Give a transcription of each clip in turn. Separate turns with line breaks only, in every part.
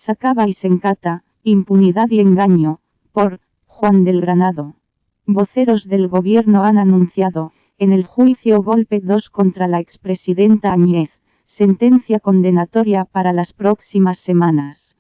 Sacaba y Sencata, impunidad y engaño, por Juan del Granado. Voceros del gobierno han anunciado, en el juicio Golpe 2 contra la expresidenta Áñez, sentencia condenatoria para las próximas semanas.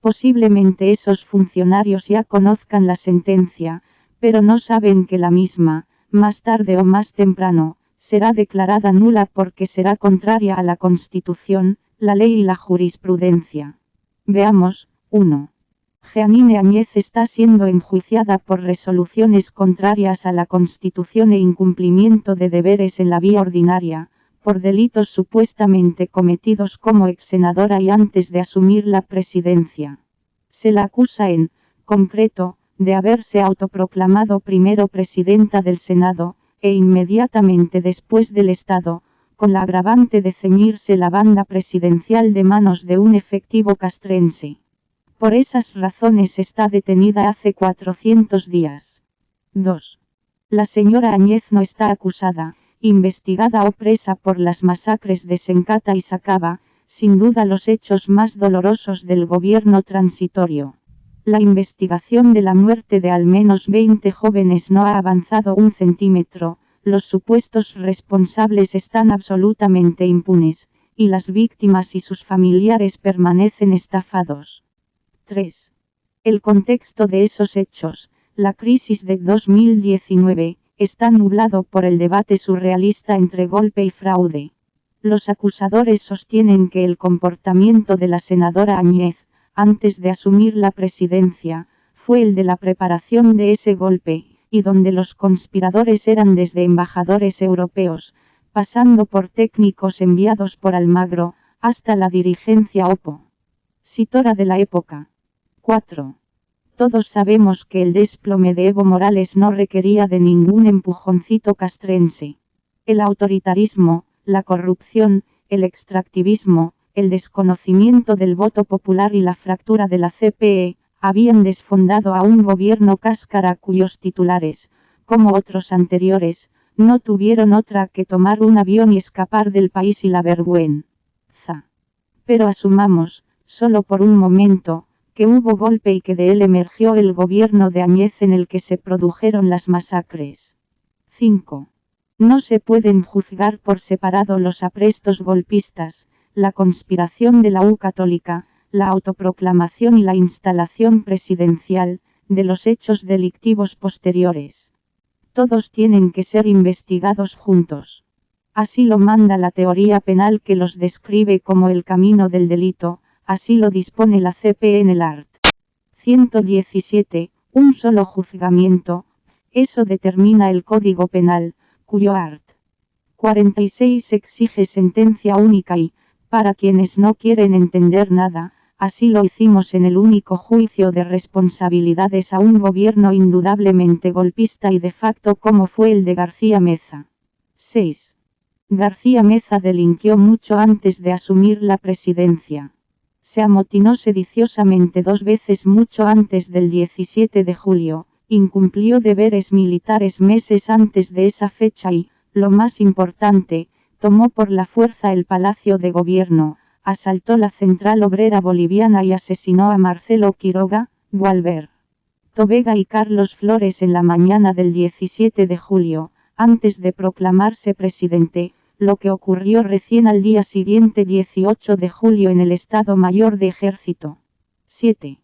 Posiblemente esos funcionarios ya conozcan la sentencia, pero no saben que la misma, más tarde o más temprano, será declarada nula porque será contraria a la Constitución, la ley y la jurisprudencia. Veamos, 1. Jeanine Áñez está siendo enjuiciada por resoluciones contrarias a la Constitución e incumplimiento de deberes en la vía ordinaria, por delitos supuestamente cometidos como exsenadora y antes de asumir la presidencia. Se la acusa en concreto, de haberse autoproclamado primero presidenta del Senado, e inmediatamente después del Estado, con la agravante de ceñirse la banda presidencial de manos de un efectivo castrense. Por esas razones está detenida hace 400 días. 2. La señora Áñez no está acusada, investigada o presa por las masacres de Sencata y Sacaba, sin duda los hechos más dolorosos del gobierno transitorio. La investigación de la muerte de al menos 20 jóvenes no ha avanzado un centímetro, los supuestos responsables están absolutamente impunes, y las víctimas y sus familiares permanecen estafados. 3. El contexto de esos hechos, la crisis de 2019, está nublado por el debate surrealista entre golpe y fraude. Los acusadores sostienen que el comportamiento de la senadora Áñez, antes de asumir la presidencia, fue el de la preparación de ese golpe, y donde los conspiradores eran desde embajadores europeos, pasando por técnicos enviados por Almagro, hasta la dirigencia opositora de la época. 4. Todos sabemos que el desplome de Evo Morales no requería de ningún empujoncito castrense. El autoritarismo, la corrupción, el extractivismo, el desconocimiento del voto popular y la fractura de la CPE, habían desfondado a un gobierno cáscara cuyos titulares, como otros anteriores, no tuvieron otra que tomar un avión y escapar del país y la vergüenza. Pero asumamos, solo por un momento, que hubo golpe y que de él emergió el gobierno de Áñez en el que se produjeron las masacres. 5. No se pueden juzgar por separado los aprestos golpistas, la conspiración de la U católica, la autoproclamación y la instalación presidencial, de los hechos delictivos posteriores. Todos tienen que ser investigados juntos. Así lo manda la teoría penal que los describe como el camino del delito, así lo dispone la CPE en el art. 117, un solo juzgamiento, eso determina el Código Penal, cuyo art. 46 exige sentencia única y, para quienes no quieren entender nada, así lo hicimos en el único juicio de responsabilidades a un gobierno indudablemente golpista y de facto como fue el de García Meza. 6. García Meza delinquió mucho antes de asumir la presidencia. Se amotinó sediciosamente 2 veces mucho antes del 17 de julio, incumplió deberes militares meses antes de esa fecha y, lo más importante, tomó por la fuerza el Palacio de Gobierno, asaltó la Central Obrera Boliviana y asesinó a Marcelo Quiroga, Gualberto Vega y Carlos Flores en la mañana del 17 de julio, antes de proclamarse presidente, lo que ocurrió recién al día siguiente 18 de julio en el Estado Mayor de Ejército. 7.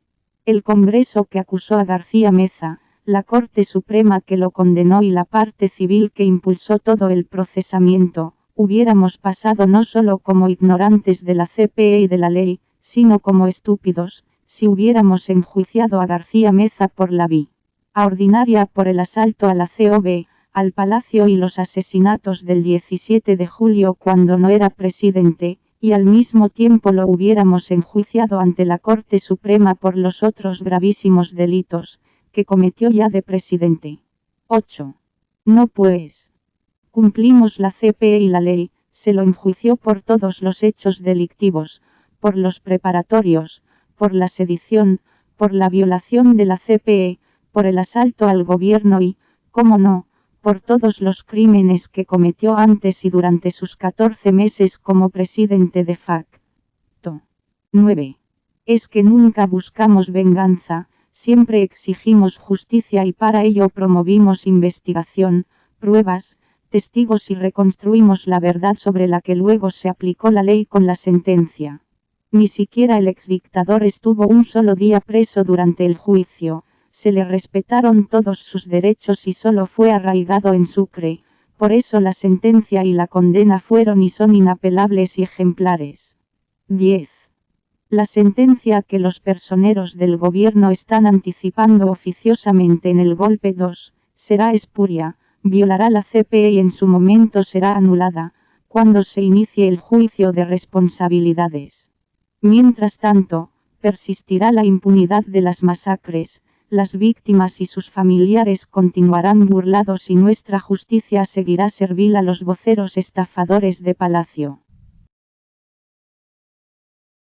El Congreso que acusó a García Meza, la Corte Suprema que lo condenó y la parte civil que impulsó todo el procesamiento, hubiéramos pasado no solo como ignorantes de la CPE y de la ley, sino como estúpidos, si hubiéramos enjuiciado a García Meza por la vía ordinaria por el asalto a la COB, al Palacio y los asesinatos del 17 de julio cuando no era presidente, y al mismo tiempo lo hubiéramos enjuiciado ante la Corte Suprema por los otros gravísimos delitos, que cometió ya de presidente. 8. No pues. Cumplimos la CPE y la ley, se lo enjuició por todos los hechos delictivos, por los preparatorios, por la sedición, por la violación de la CPE, por el asalto al gobierno y, cómo no, por todos los crímenes que cometió antes y durante sus 14 meses como presidente de facto. 9. es que nunca buscamos venganza, siempre exigimos justicia y para ello promovimos investigación, pruebas, testigos y reconstruimos la verdad sobre la que luego se aplicó la ley con la sentencia. Ni siquiera el exdictador estuvo un solo día preso durante el juicio, se le respetaron todos sus derechos y solo fue arraigado en Sucre, por eso la sentencia y la condena fueron y son inapelables y ejemplares. 10. La sentencia que los personeros del gobierno están anticipando oficiosamente en el golpe 2, será espuria, violará la CPE y en su momento será anulada, cuando se inicie el juicio de responsabilidades. Mientras tanto, persistirá la impunidad de las masacres, las víctimas y sus familiares continuarán burlados y nuestra justicia seguirá servil a los voceros estafadores de Palacio.